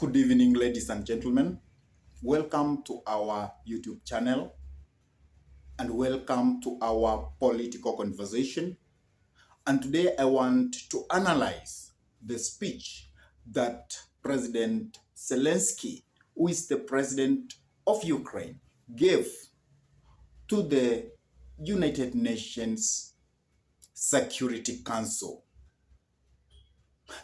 Good evening, ladies and gentlemen. Welcome to our YouTube channel and welcome to our political conversation. And today I want to analyze the speech that President Zelensky, who is the president of Ukraine, gave to the United Nations Security Council.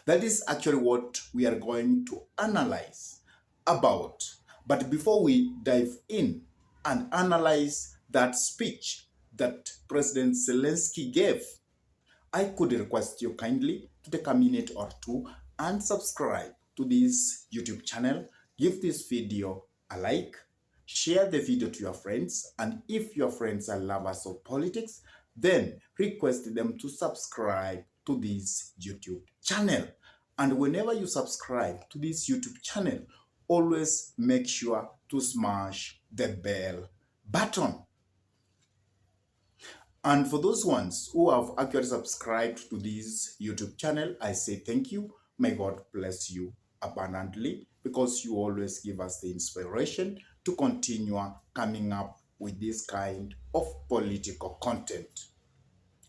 That is actually what we are going to analyze about. But before we dive in and analyze that speech that President Zelensky gave, I could request you kindly to take a minute or two and subscribe to this YouTube channel. Give this video a like, share the video to your friends, and if your friends are lovers of politics, then request them to subscribe to this YouTube channel. And whenever you subscribe to this YouTube channel, always make sure to smash the bell button. And for those ones who have actually subscribed to this YouTube channel, I say thank you. May God bless you abundantly because you always give us the inspiration to continue coming up with this kind of political content.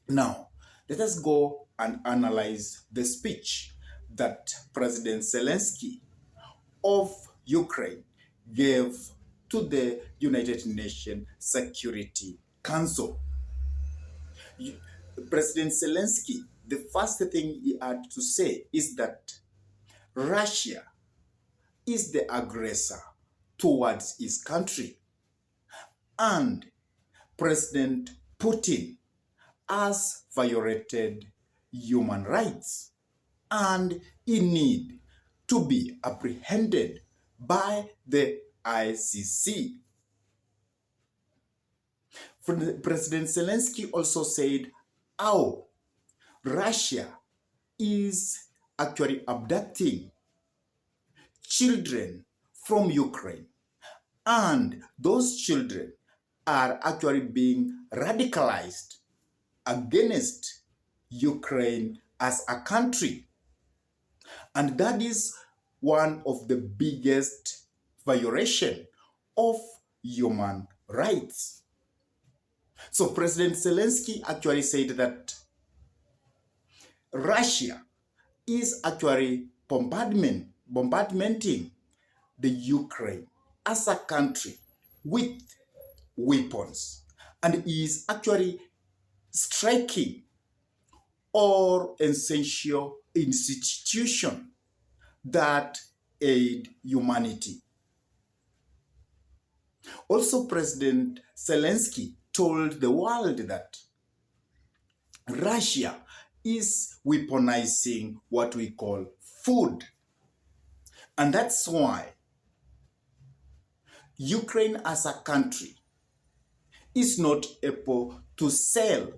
Now, let us go and analyze the speech that President Zelensky of Ukraine gave to the United Nations Security Council. President Zelensky, the first thing he had to say is that Russia is the aggressor towards his country, and President Putin has violated human rights, and he needs to be apprehended by the ICC. President Zelensky also said how Russia is actually abducting children from Ukraine, and those children are actually being radicalized against Ukraine as a country. And that is one of the biggest violations of human rights. So President Zelensky actually said that Russia is actually bombarding the Ukraine as a country with weapons, and is actually striking all essential institutions that aid humanity. Also, President Zelensky told the world that Russia is weaponizing what we call food. And that's why Ukraine as a country is not able to sell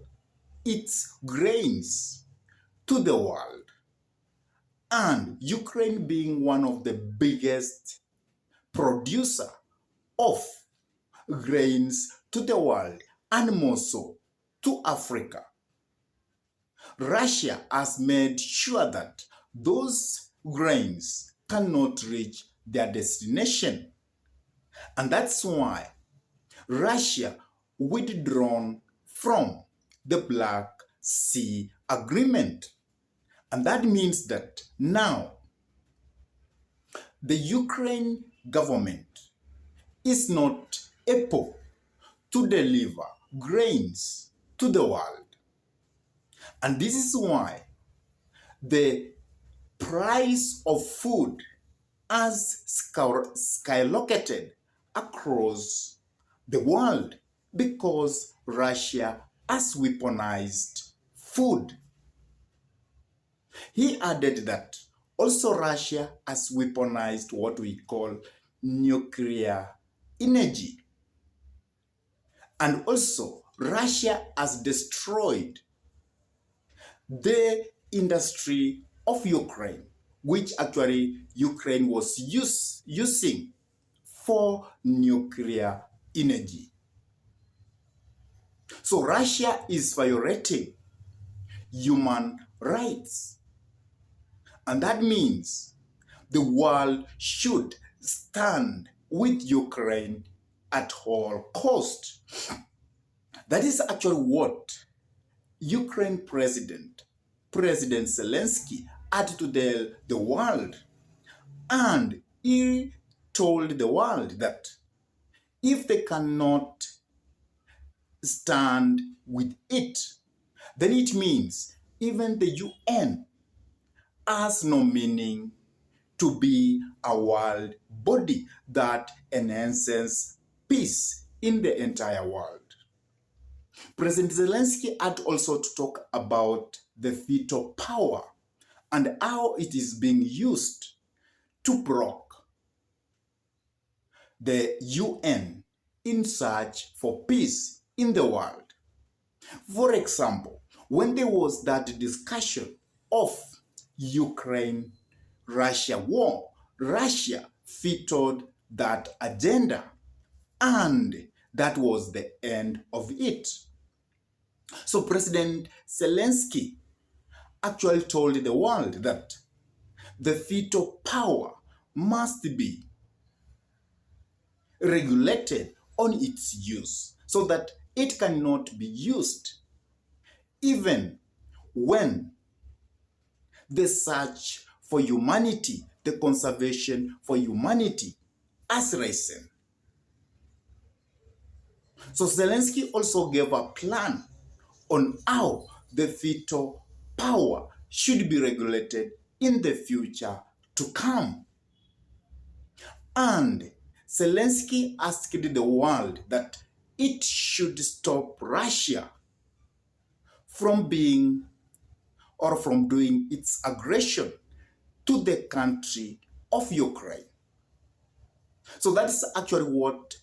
its grains to the world. And Ukraine being one of the biggest producer of grains to the world, and more so to Africa, Russia has made sure that those grains cannot reach their destination. And that's why Russia withdrawn from the Black Sea Agreement. And that means that now the Ukraine government is not able to deliver grains to the world. And this is why the price of food has skyrocketed across the world because Russia has weaponized food. He added that also Russia has weaponized what we call nuclear energy. And also Russia has destroyed the industry of Ukraine, which actually Ukraine was using for nuclear energy. So Russia is violating human rights. And that means the world should stand with Ukraine at all cost. That is actually what Ukraine President Zelensky had to tell the world. And he told the world that if they cannot stand with it, then it means even the UN has no meaning to be a world body that enhances peace in the entire world. President Zelensky had also to talk about the veto power and how it is being used to block the UN in search for peace in the world. For example, when there was that discussion of Ukraine-Russia war, Russia vetoed that agenda, and that was the end of it. So President Zelensky actually told the world that the veto power must be regulated on its use so that it cannot be used even when the search for humanity, the conservation for humanity has risen. So Zelensky also gave a plan on how the veto power should be regulated in the future to come. And Zelensky asked the world that it should stop Russia from being or from doing its aggression to the country of Ukraine. So that is actually what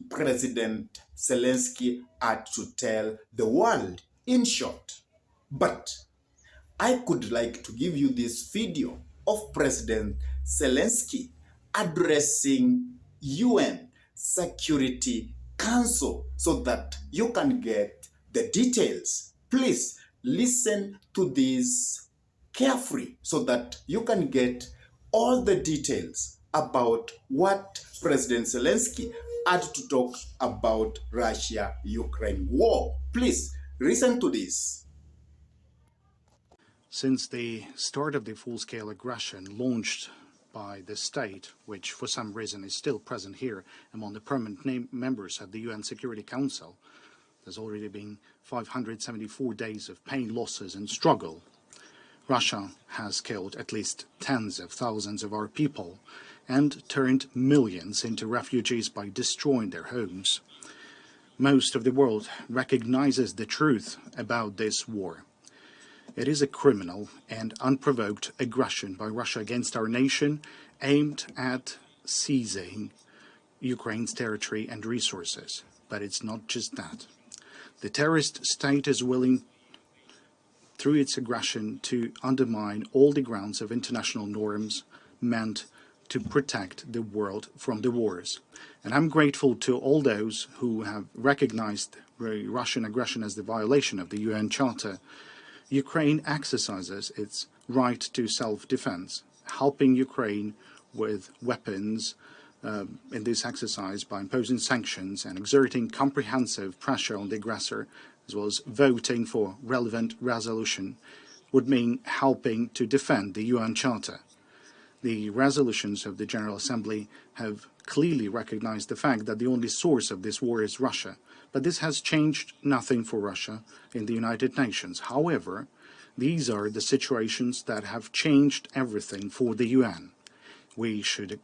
President Zelensky had to tell the world in short. But I could like to give you this video of President Zelensky addressing UN Security Council so that you can get the details. Please listen to this carefully so that you can get all the details about what President Zelensky had to talk about Russia-Ukraine war. Please listen to this. Since the start of the full-scale aggression launched by the state, which for some reason is still present here among the permanent members of the UN Security Council, there's already been 574 days of pain, losses and struggle. Russia has killed at least tens of thousands of our people and turned millions into refugees by destroying their homes. Most of the world recognizes the truth about this war. It is a criminal and unprovoked aggression by Russia against our nation aimed at seizing Ukraine's territory and resources. But it's not just that. The terrorist state is willing, through its aggression, to undermine all the grounds of international norms meant to protect the world from the wars. And I'm grateful to all those who have recognized Russian aggression as the violation of the UN Charter. Ukraine exercises its right to self-defense, helping Ukraine with weapons in this exercise by imposing sanctions and exerting comprehensive pressure on the aggressor, as well as voting for relevant resolution, would mean helping to defend the UN Charter. The resolutions of the General Assembly have clearly recognized the fact that the only source of this war is Russia, but this has changed nothing for Russia in the United Nations. However, these are the situations that have changed everything for the UN. We should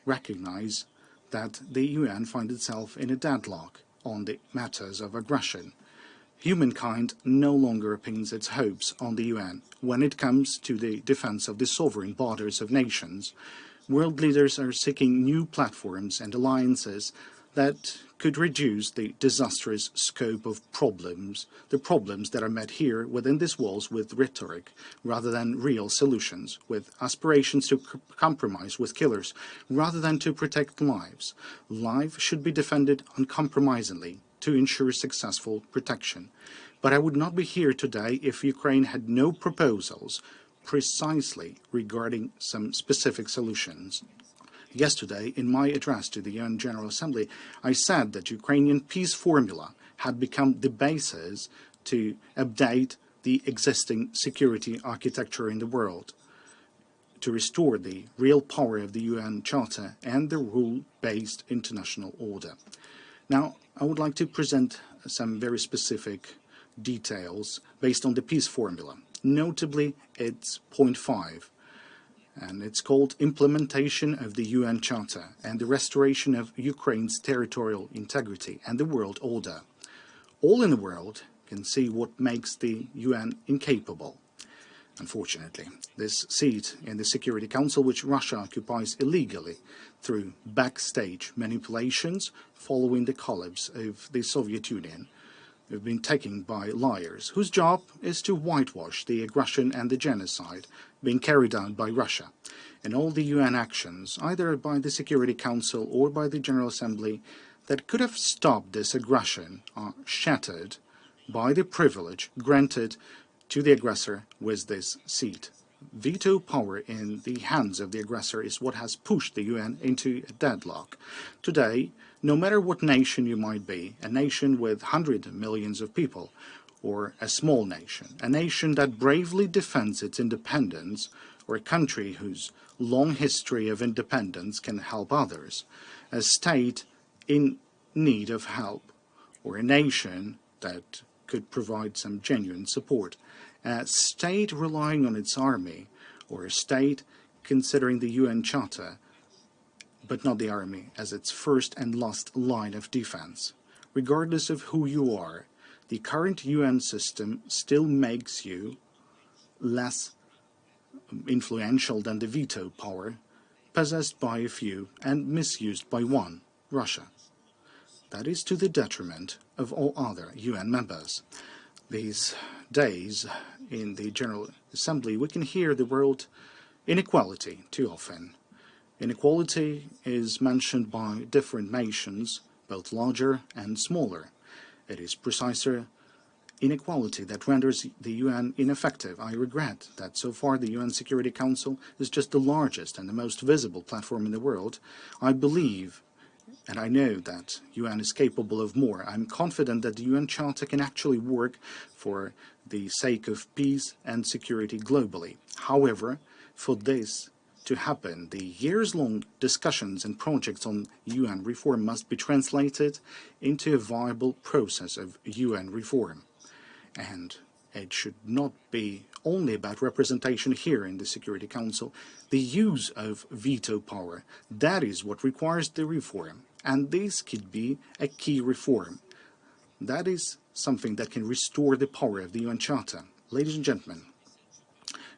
recognize that the UN finds itself in a deadlock on the matters of aggression. Humankind no longer pins its hopes on the UN when it comes to the defense of the sovereign borders of nations. World leaders are seeking new platforms and alliances that could reduce the disastrous scope of problems, the problems that are met here within these walls with rhetoric, rather than real solutions, with aspirations to compromise with killers, rather than to protect lives. Life should be defended uncompromisingly to ensure successful protection. But I would not be here today if Ukraine had no proposals, precisely regarding some specific solutions. Yesterday, in my address to the UN General Assembly, I said that Ukrainian peace formula had become the basis to update the existing security architecture in the world, to restore the real power of the UN Charter and the rule-based international order. Now, I would like to present some very specific details based on the peace formula. Notably, it's point 5, and it's called Implementation of the UN Charter and the Restoration of Ukraine's Territorial Integrity and the World Order. All in the world can see what makes the UN incapable. Unfortunately, this seat in the Security Council, which Russia occupies illegally through backstage manipulations following the collapse of the Soviet Union, have been taken by liars whose job is to whitewash the aggression and the genocide being carried out by Russia. And all the UN actions, either by the Security Council or by the General Assembly, that could have stopped this aggression are shattered by the privilege granted to the aggressor with this seat. Veto power in the hands of the aggressor is what has pushed the UN into a deadlock. Today, no matter what nation you might be, a nation with hundreds of millions of people, or a small nation, a nation that bravely defends its independence, or a country whose long history of independence can help others, a state in need of help, or a nation that could provide some genuine support, a state relying on its army, or a state considering the UN Charter, but not the army, as its first and last line of defense. Regardless of who you are, the current UN system still makes you less influential than the veto power possessed by a few and misused by one, Russia. That is to the detriment of all other UN members. These days, in the General Assembly, we can hear the word inequality too often. Inequality is mentioned by different nations, both larger and smaller. It is precisely inequality that renders the UN ineffective. I regret that so far the UN Security Council is just the largest and the most visible platform in the world. I believe and I know that UN is capable of more. I'm confident that the UN Charter can actually work for the sake of peace and security globally. However, for this to happen, the years-long discussions and projects on UN reform must be translated into a viable process of UN reform. And it should not be only about representation here in the Security Council. The use of veto power, that is what requires the reform. And this could be a key reform. That is something that can restore the power of the UN Charter. Ladies and gentlemen,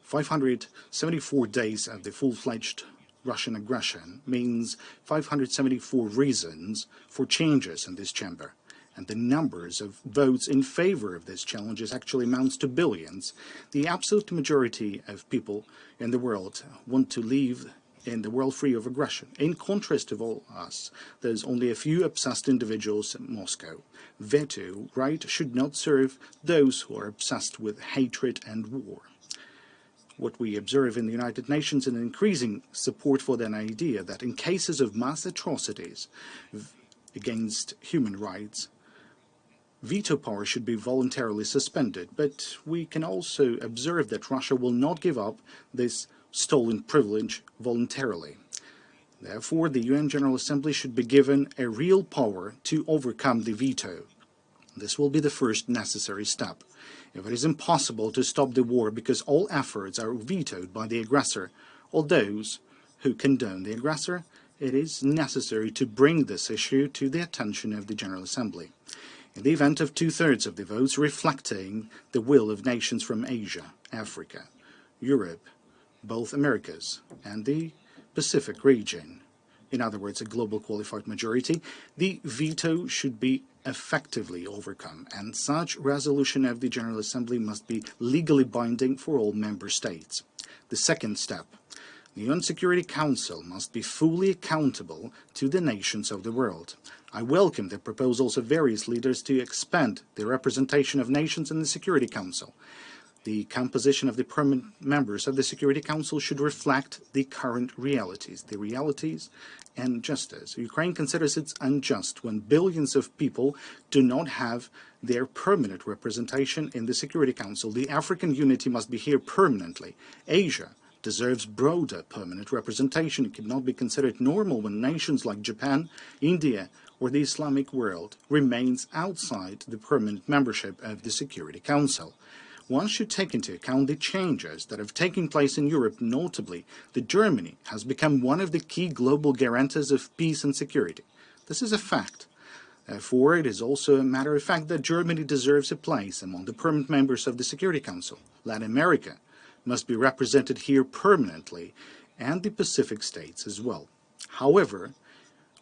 574 days of the full-fledged Russian aggression means 574 reasons for changes in this chamber. And the numbers of votes in favor of this challenge actually amounts to billions. The absolute majority of people in the world want to live in the world free of aggression. In contrast to all us, there's only a few obsessed individuals in Moscow. Veto right should not serve those who are obsessed with hatred and war. What we observe in the United Nations is an increasing support for the idea that in cases of mass atrocities against human rights, veto power should be voluntarily suspended. But we can also observe that Russia will not give up this stolen privilege voluntarily. Therefore, the UN General Assembly should be given a real power to overcome the veto. This will be the first necessary step. If it is impossible to stop the war because all efforts are vetoed by the aggressor or those who condone the aggressor, it is necessary to bring this issue to the attention of the General Assembly. In the event of two-thirds of the votes reflecting the will of nations from Asia, Africa, Europe, both Americas, and the Pacific region, in other words, a global qualified majority, the veto should be effectively overcome, and such resolution of the General Assembly must be legally binding for all member states. The second step, the UN Security Council must be fully accountable to the nations of the world. I welcome the proposals of various leaders to expand the representation of nations in the Security Council. The composition of the permanent members of the Security Council should reflect the current realities, and justice. Ukraine considers it unjust when billions of people do not have their permanent representation in the Security Council. The African unity must be here permanently. Asia deserves broader permanent representation. It cannot be considered normal when nations like Japan, India, or the Islamic world remains outside the permanent membership of the Security Council. One should take into account the changes that have taken place in Europe, notably that Germany has become one of the key global guarantors of peace and security. This is a fact. Therefore, it is also a matter of fact that Germany deserves a place among the permanent members of the Security Council. Latin America must be represented here permanently, and the Pacific states as well. However,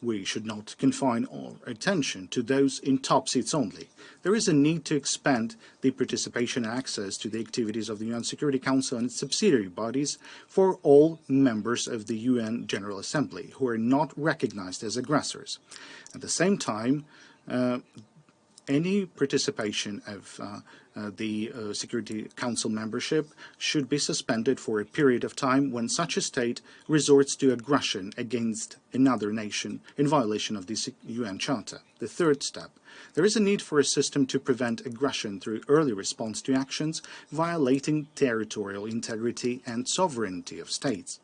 we should not confine our attention to those in top seats only. There is a need to expand the participation and access to the activities of the UN Security Council and its subsidiary bodies for all members of the UN General Assembly who are not recognized as aggressors. At the same time, any participation of the Security Council membership should be suspended for a period of time when such a state resorts to aggression against another nation in violation of the UN Charter. The third step, there is a need for a system to prevent aggression through early response to actions violating territorial integrity and sovereignty of states.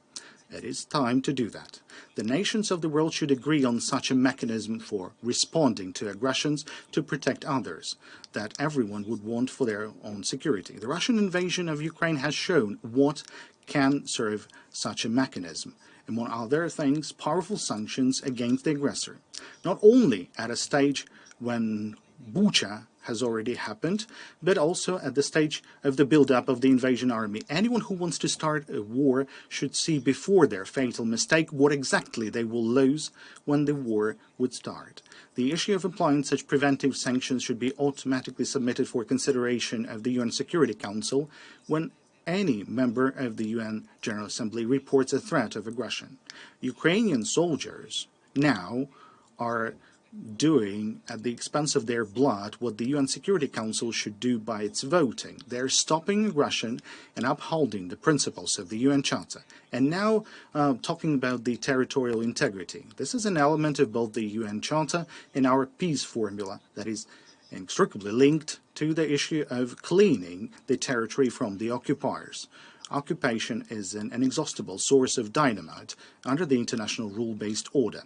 It is time to do that. The nations of the world should agree on such a mechanism for responding to aggressions to protect others that everyone would want for their own security. The Russian invasion of Ukraine has shown what can serve such a mechanism. Among other things, powerful sanctions against the aggressor. Not only at a stage when Bucha has already happened, but also at the stage of the build-up of the invasion army. Anyone who wants to start a war should see before their fatal mistake what exactly they will lose when the war would start. The issue of applying such preventive sanctions should be automatically submitted for consideration of the UN Security Council when any member of the UN General Assembly reports a threat of aggression. Ukrainian soldiers now are doing at the expense of their blood what the UN Security Council should do by its voting. They're stopping aggression and upholding the principles of the UN Charter. And now talking about the territorial integrity. This is an element of both the UN Charter and our peace formula that is inextricably linked to the issue of cleaning the territory from the occupiers. Occupation is an inexhaustible source of dynamite under the international rule-based order.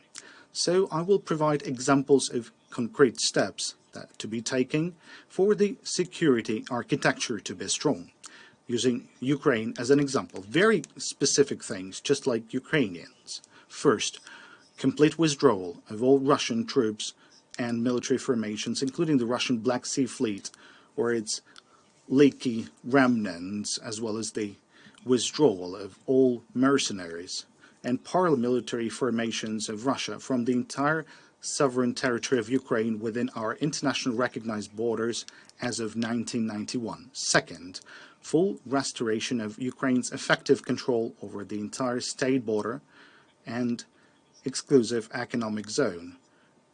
So I will provide examples of concrete steps to be taken for the security architecture to be strong. Using Ukraine as an example, very specific things, just like Ukrainians. First, complete withdrawal of all Russian troops and military formations, including the Russian Black Sea Fleet or its leaky remnants, as well as the withdrawal of all mercenaries and paramilitary formations of Russia from the entire sovereign territory of Ukraine within our international recognized borders as of 1991. Second, full restoration of Ukraine's effective control over the entire state border and exclusive economic zone,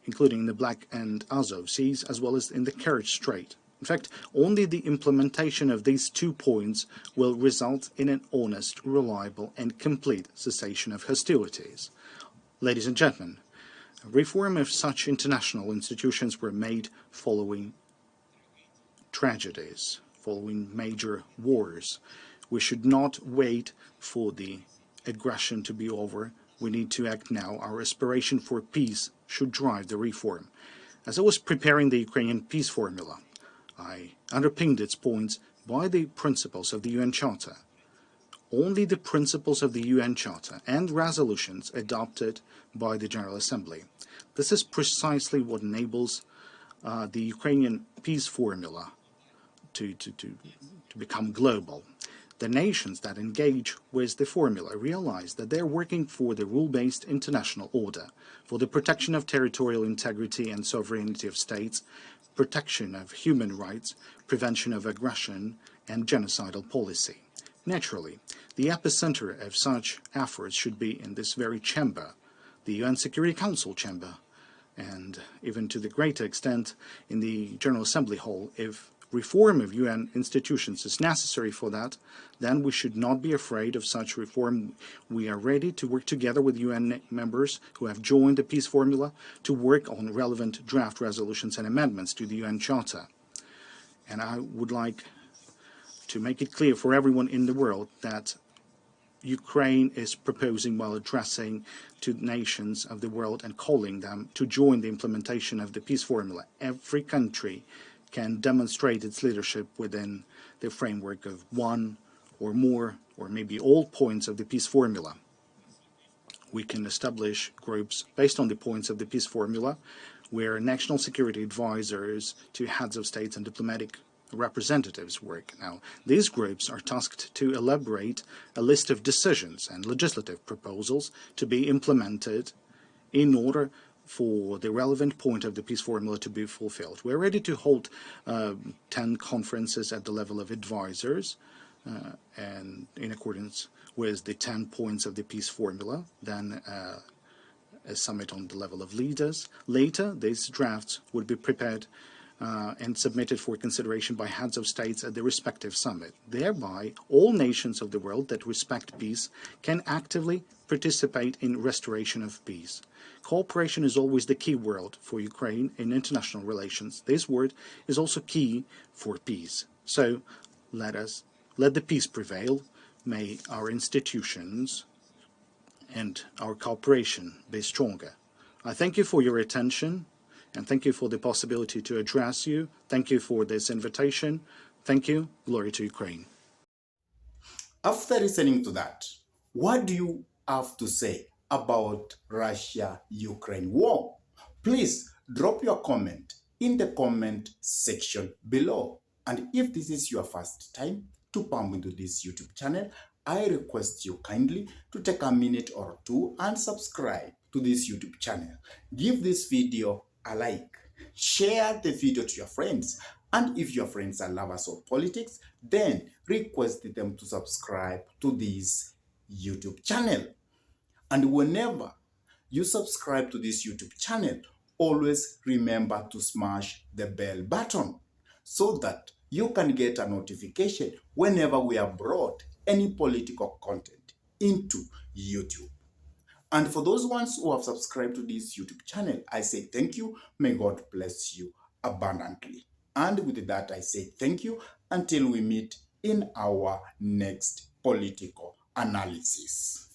including the Black and Azov Seas, as well as in the Kerch Strait. In fact, only the implementation of these 2 points will result in an honest, reliable, and complete cessation of hostilities. Ladies and gentlemen, reform of such international institutions were made following tragedies, following major wars. We should not wait for the aggression to be over. We need to act now. Our aspiration for peace should drive the reform. As I was preparing the Ukrainian peace formula, I underpinned its points by the principles of the UN Charter. Only the principles of the UN Charter and resolutions adopted by the General Assembly. This is precisely what enables the Ukrainian peace formula to become global. The nations that engage with the formula realize that they're working for the rule-based international order, for the protection of territorial integrity and sovereignty of states, protection of human rights, prevention of aggression, and genocidal policy. Naturally, the epicenter of such efforts should be in this very chamber, the UN Security Council chamber, and even to the greater extent in the General Assembly Hall if reform of UN institutions is necessary for that, then we should not be afraid of such reform. We are ready to work together with UN members who have joined the peace formula to work on relevant draft resolutions and amendments to the UN Charter. And I would like to make it clear for everyone in the world that Ukraine is proposing, while addressing to nations of the world and calling them to join the implementation of the peace formula. Every country can demonstrate its leadership within the framework of one or more, or maybe all points of the peace formula. We can establish groups based on the points of the peace formula, where national security advisors to heads of states and diplomatic representatives work. Now, these groups are tasked to elaborate a list of decisions and legislative proposals to be implemented in order for the relevant point of the peace formula to be fulfilled. We're ready to hold 10 conferences at the level of advisors and in accordance with the 10 points of the peace formula, then a summit on the level of leaders. Later, these drafts would be prepared and submitted for consideration by heads of states at the respective summit. Thereby, all nations of the world that respect peace can actively participate in restoration of peace. Cooperation is always the key word for Ukraine in international relations. This word is also key for peace. So let the peace prevail. May our institutions and our cooperation be stronger. I thank you for your attention. And thank you for the possibility to address you. Thank you for this invitation. Thank you. Glory to Ukraine. After listening to that, what do you have to say about Russia-Ukraine war? Please drop your comment in the comment section below. And if this is your first time to come into this YouTube channel, I request you kindly to take a minute or two and subscribe to this YouTube channel. Give this video a like, share the video to your friends, and if your friends are lovers of politics, then request them to subscribe to this YouTube channel. And whenever you subscribe to this YouTube channel, always remember to smash the bell button so that you can get a notification whenever we have brought any political content into YouTube. And for those ones who have subscribed to this YouTube channel, I say thank you. May God bless you abundantly. And with that, I say thank you until we meet in our next political analysis.